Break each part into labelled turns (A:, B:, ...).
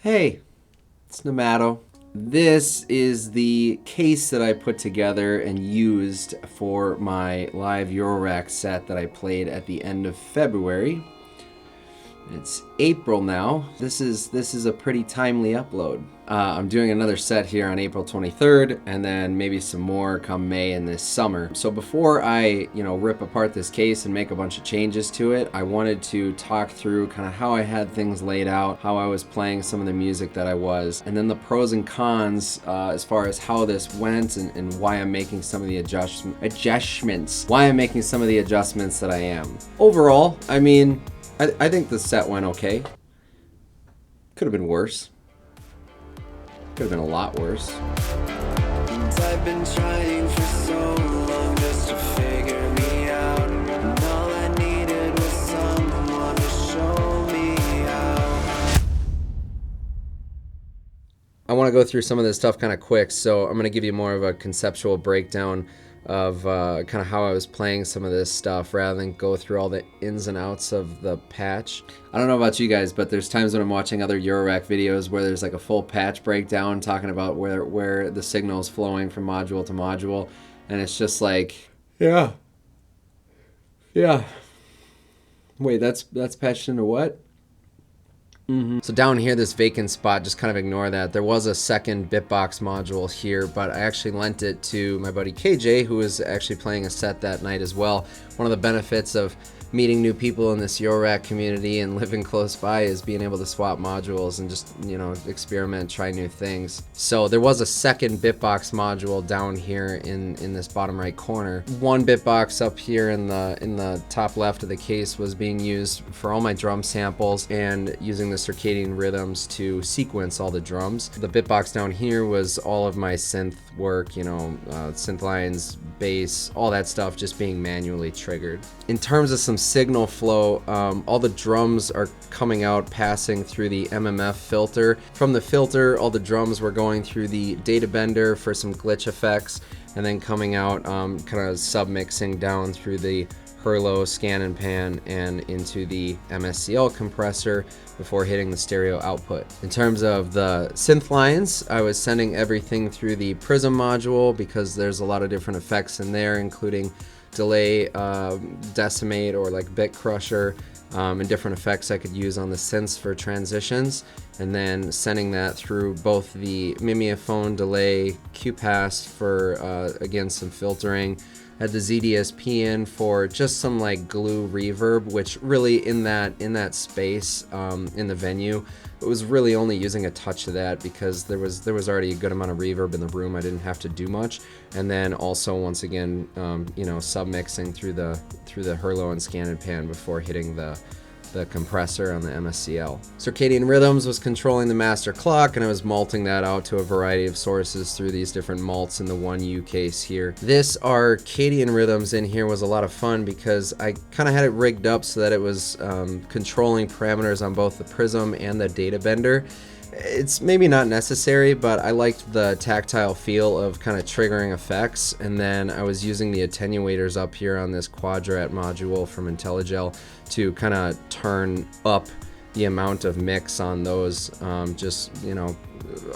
A: Hey, it's Nemato. This is the case that I put together and used for my live Eurorack set that I played at the end of February. It's April now. This is a pretty timely upload. I'm doing another set here on April 23rd, and then maybe some more come May and this summer. So before I, rip apart this case and make a bunch of changes to it, I wanted to talk through kind of how I had things laid out, how I was playing some of the music that I was, and then the pros and cons as far as how this went and why I'm making some of the adjustments. Why I'm making some of the adjustments that I am. Overall, I think the set went okay. Could have been worse. Could have been a lot worse.
B: I've been trying for so long just to figure me out, and all I needed was someone to show me how.
A: I want to go through some of this stuff kind of quick, so I'm going to give you more of a conceptual breakdown of kind of how I was playing some of this stuff rather than go through all the ins and outs of the patch. I don't know about you guys, but there's times when I'm watching other Eurorack videos where there's like a full patch breakdown talking about where the signal is flowing from module to module, and it's just like, yeah. Wait, that's patched into what? So down here, this vacant spot, just kind of ignore that. There was a second Bitbox module here, but I actually lent it to my buddy KJ, who was actually playing a set that night as well. One of the benefits of meeting new people in this Eurorack community and living close by is being able to swap modules and just, experiment, try new things. So there was a second Bitbox module down here in this bottom right corner. One Bitbox up here in the top left of the case was being used for all my drum samples and using the circadian rhythms to sequence all the drums. The Bitbox down here was all of my synth work, synth lines, bass, all that stuff just being manually triggered. In terms of some signal flow, all the drums are coming out passing through the MMF filter. From the filter, all the drums were going through the data bender for some glitch effects, and then coming out kind of submixing down through the Hurlo scan and pan and into the MSCL compressor before hitting the stereo output. In terms of the synth lines, I was sending everything through the Prism module because there's a lot of different effects in there, including delay, decimate, or like bit crusher, and different effects I could use on the synths for transitions, and then sending that through both the Mimeophone delay, QPass for again some filtering. Had the ZDSP in for just some like glue reverb, which really in that space in the venue, it was really only using a touch of that because there was already a good amount of reverb in the room. I didn't have to do much, and then also once again, submixing through the Hurlo and scan and pan before hitting the compressor on the MSCL. Circadian Rhythms was controlling the master clock, and I was malting that out to a variety of sources through these different malts in the 1U case here. This Arcadian Rhythms in here was a lot of fun because I kind of had it rigged up so that it was controlling parameters on both the Prism and the data bender. It's maybe not necessary, but I liked the tactile feel of kind of triggering effects, and then I was using the attenuators up here on this Quadrat module from IntelliGel to kind of turn up the amount of mix on those,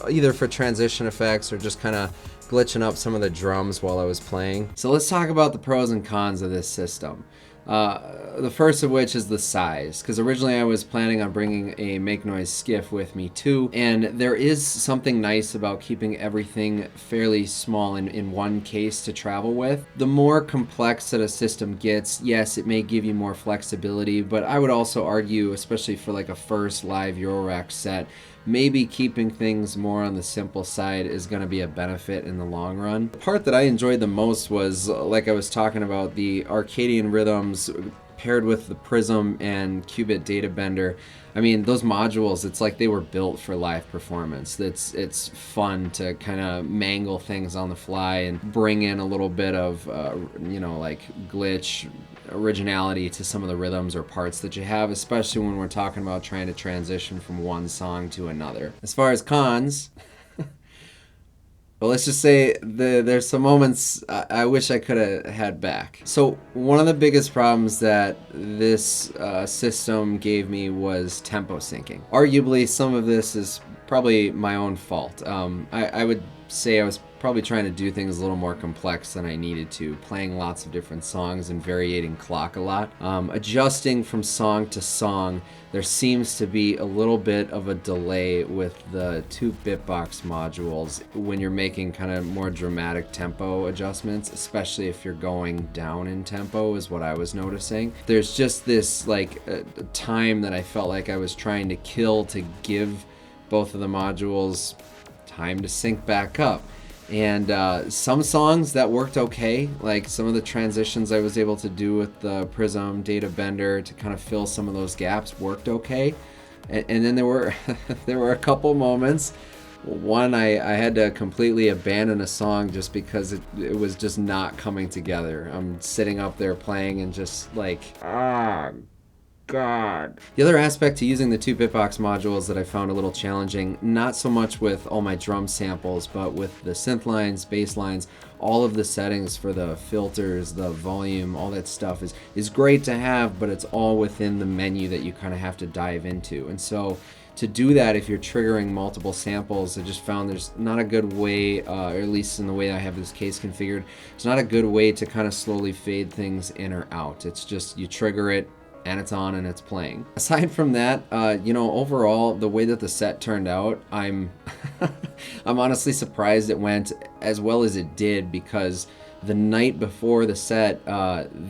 A: either for transition effects or just kind of glitching up some of the drums while I was playing. So let's talk about the pros and cons of this system. The first of which is the size, because originally I was planning on bringing a Make Noise skiff with me too, and there is something nice about keeping everything fairly small in one case to travel with. The more complex that a system gets, yes, it may give you more flexibility, but I would also argue, especially for like a first live Eurorack set, maybe keeping things more on the simple side is going to be a benefit in the long run. The part that I enjoyed the most was, like I was talking about, the Arcadian Rhythms paired with the Prism and Qubit Data Bender. I mean, those modules, it's like they were built for live performance. It's fun to kind of mangle things on the fly and bring in a little bit of, like glitch, originality to some of the rhythms or parts that you have, especially when we're talking about trying to transition from one song to another. As far as cons, But let's just say there's some moments I wish I could have had back. So one of the biggest problems that this system gave me was tempo syncing. Arguably, some of this is probably my own fault. I would say I was probably trying to do things a little more complex than I needed to, playing lots of different songs and varying clock a lot. Adjusting from song to song, there seems to be a little bit of a delay with the 2 bitbox modules when you're making kind of more dramatic tempo adjustments, especially if you're going down in tempo, is what I was noticing. There's just this like time that I felt like I was trying to kill to give both of the modules time to sync back up. And some songs that worked okay, like some of the transitions I was able to do with the Prism Data Bender to kind of fill some of those gaps worked okay. And then there were there were a couple moments. One, I had to completely abandon a song just because it was just not coming together. I'm sitting up there playing and just like, God. The other aspect to using the 2 bitbox modules that I found a little challenging, not so much with all my drum samples, but with the synth lines, bass lines, all of the settings for the filters, the volume, all that stuff is great to have, but it's all within the menu that you kind of have to dive into. And so to do that, if you're triggering multiple samples, I just found there's not a good way, or at least in the way I have this case configured, it's not a good way to kind of slowly fade things in or out. It's just you trigger it, and it's on and it's playing. Aside from that, overall, the way that the set turned out, I'm honestly surprised it went as well as it did, because the night before the set,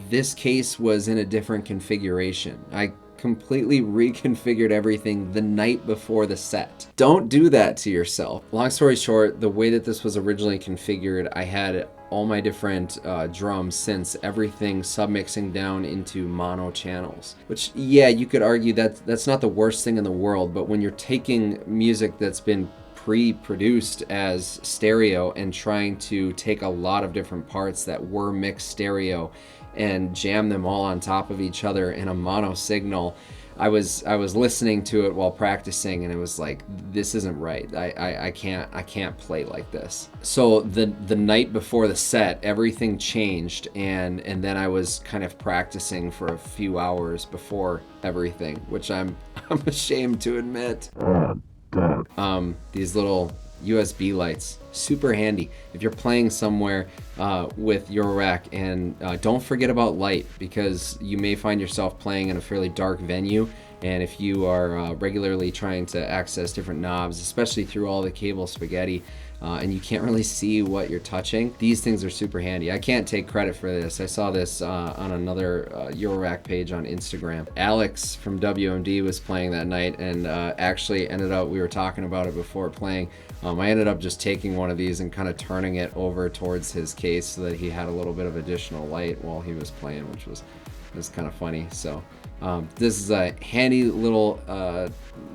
A: this case was in a different configuration. I completely reconfigured everything the night before the set. Don't do that to yourself. Long story short, the way that this was originally configured, I had all my different drums, synths, everything submixing down into mono channels. Which, yeah, you could argue that that's not the worst thing in the world, but when you're taking music that's been pre-produced as stereo and trying to take a lot of different parts that were mixed stereo and jam them all on top of each other in a mono signal, I was listening to it while practicing, and it was like, this isn't right. I can't play like this. So the night before the set, everything changed, and then I was kind of practicing for a few hours before everything, which I'm ashamed to admit. These little USB lights, super handy if you're playing somewhere with Eurorack, and don't forget about light, because you may find yourself playing in a fairly dark venue, and if you are regularly trying to access different knobs, especially through all the cable spaghetti, and you can't really see what you're touching, these things are super handy. I can't take credit for this. I saw this on another Eurorack page on Instagram. Alex from WMD was playing that night, and actually ended up, we were talking about it before playing, I ended up just taking one of these and kind of turning it over towards his case so that he had a little bit of additional light while he was playing, which was kind of funny. So this is a handy little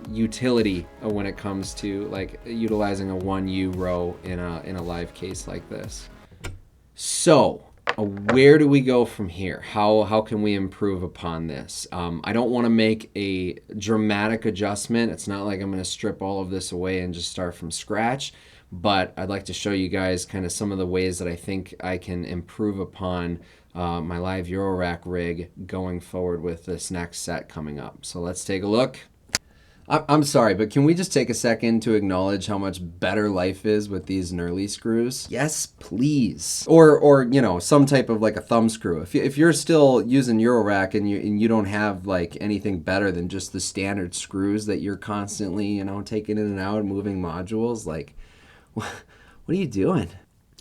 A: utility when it comes to like utilizing a 1U row in a live case like this. So where do we go from here? How can we improve upon this? I don't want to make a dramatic adjustment. It's not like I'm going to strip all of this away and just start from scratch, but I'd like to show you guys kind of some of the ways that I think I can improve upon my live Eurorack rig going forward with this next set coming up. So let's take a look. I'm sorry, but can we just take a second to acknowledge how much better life is with these knurly screws? Yes, please. Or you know, some type of like a thumb screw. If you're still using Eurorack and you don't have like anything better than just the standard screws that you're constantly, you know, taking in and out, moving modules, like what are you doing?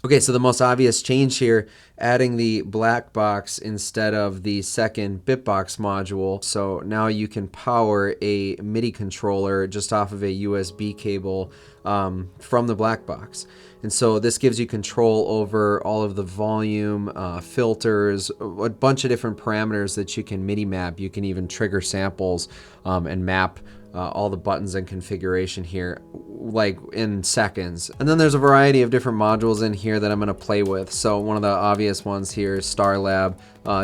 A: Okay, so the most obvious change here, adding the black box instead of the second bitbox module. So now you can power a MIDI controller just off of a USB cable from the black box. And so this gives you control over all of the volume, filters, a bunch of different parameters that you can MIDI map. You can even trigger samples and map all the buttons and configuration here like in seconds. And then there's a variety of different modules in here that I'm going to play with. So one of the obvious ones here is Starlab,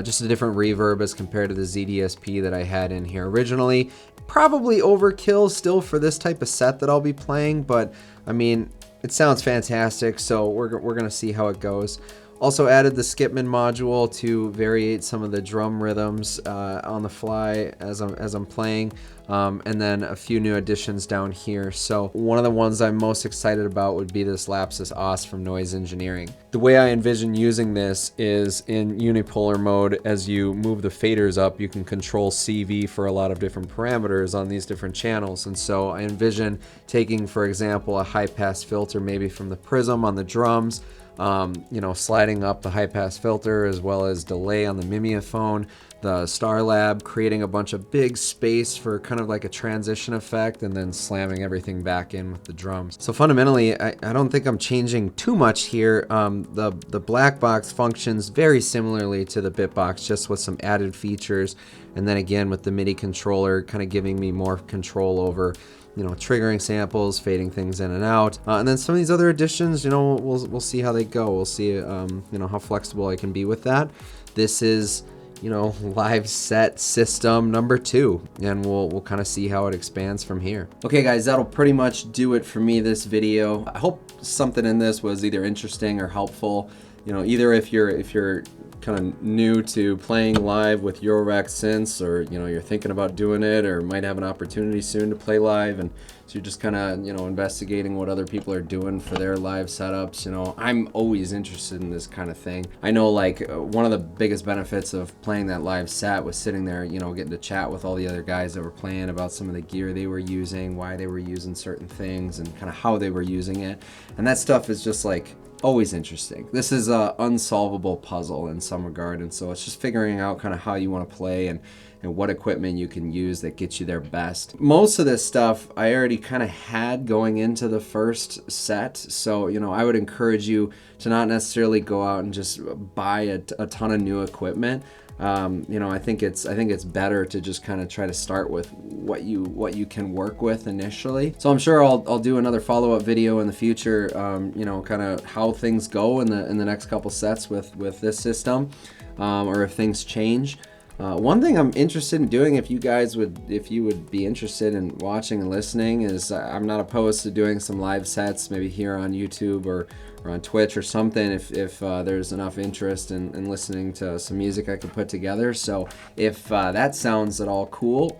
A: just a different reverb as compared to the ZDSP that I had in here originally. Probably overkill still for this type of set that I'll be playing, but I mean, it sounds fantastic, so we're gonna see how it goes. Also added the Skipman module to variate some of the drum rhythms on the fly as I'm playing. And then a few new additions down here. So one of the ones I'm most excited about would be this Lapsus Os from Noise Engineering. The way I envision using this is in unipolar mode. As you move the faders up, you can control CV for a lot of different parameters on these different channels. And so I envision taking, for example, a high pass filter maybe from the Prism on the drums, you know, sliding up the high pass filter as well as delay on the Mimeophone, the Starlab, creating a bunch of big space for kind of like a transition effect, and then slamming everything back in with the drums. So fundamentally, I don't think I'm changing too much here. The black box functions very similarly to the Bitbox, just with some added features. And then again, with the MIDI controller kind of giving me more control over, you know, triggering samples, fading things in and out. And then some of these other additions, you know, we'll see how they go. We'll see, you know, how flexible I can be with that. This is, you know, live set system number 2, and we'll kind of see how it expands from here. Okay guys, that'll pretty much do it for me this video. I hope something in this was either interesting or helpful. You know, either if you're kind of new to playing live with Eurorack synths, or you know, you're thinking about doing it or might have an opportunity soon to play live, and so you're just kind of, you know, investigating what other people are doing for their live setups. You know, I'm always interested in this kind of thing. I know, like, one of the biggest benefits of playing that live set was sitting there, you know, getting to chat with all the other guys that were playing about some of the gear they were using, why they were using certain things, and kind of how they were using it. And that stuff is just like always interesting. This is a unsolvable puzzle in some regard, and so it's just figuring out kind of how you want to play and what equipment you can use that gets you there best. Most of this stuff I already kind of had going into the first set, so you know, I would encourage you to not necessarily go out and just buy a ton of new equipment. You know, I think it's better to just kind of try to start with what you can work with initially. So I'm sure I'll do another follow-up video in the future, you know, kind of how things go in the next couple sets with this system, or if things change. One thing I'm interested in doing, if you would be interested in watching and listening, is I'm not opposed to doing some live sets, maybe here on YouTube or on Twitch or something, if there's enough interest in listening to some music I could put together. So if that sounds at all cool,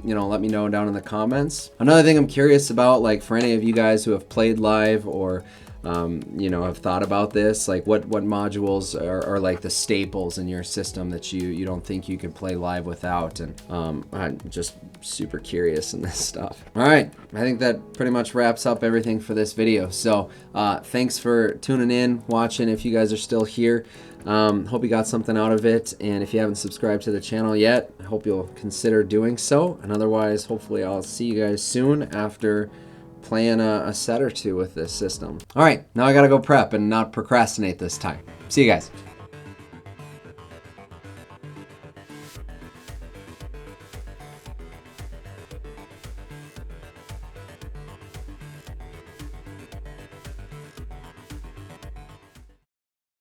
A: you know, let me know down in the comments. Another thing I'm curious about, like for any of you guys who have played live or you know, have thought about this, like what modules are like the staples in your system that you don't think you could play live without, and I'm just super curious in this stuff. All right, I think that pretty much wraps up everything for this video. So thanks for tuning in, watching, if you guys are still here. Hope you got something out of it, and if you haven't subscribed to the channel yet, I hope you'll consider doing so, and otherwise hopefully I'll see you guys soon after playing a set or two with this system. All right, now I gotta go prep and not procrastinate this time. See you guys.